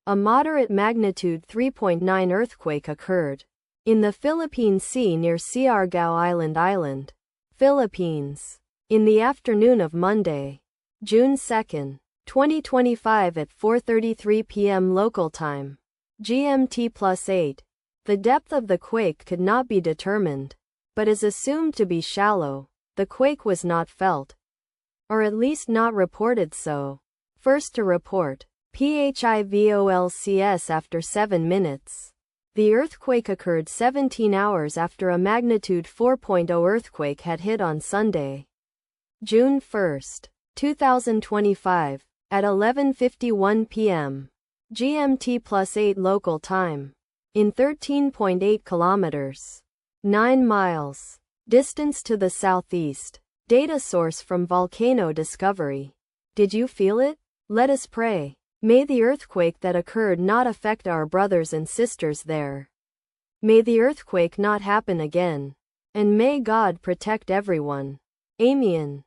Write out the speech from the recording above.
A moderate magnitude 3.9 earthquake occurred in the Philippine Sea near Siargao Island, Philippines, in the afternoon of Monday, June 2, 2025 at 4:33 p.m. local time, GMT+8. The depth of the quake could not be determined, but is assumed to be shallow. The quake was not felt, or at least not reported so. First to report, PHIVOLCS after 7 minutes. The earthquake occurred 17 hours after a magnitude 4.0 earthquake had hit on Sunday, June 1, 2025, at 11:51 p.m. GMT+8 local time, in 13.8 kilometers, 9 miles, distance to the southeast. Data source from Volcano Discovery. Did you feel it? Let us pray. May the earthquake that occurred not affect our brothers and sisters there. May the earthquake not happen again. And may God protect everyone. Amen.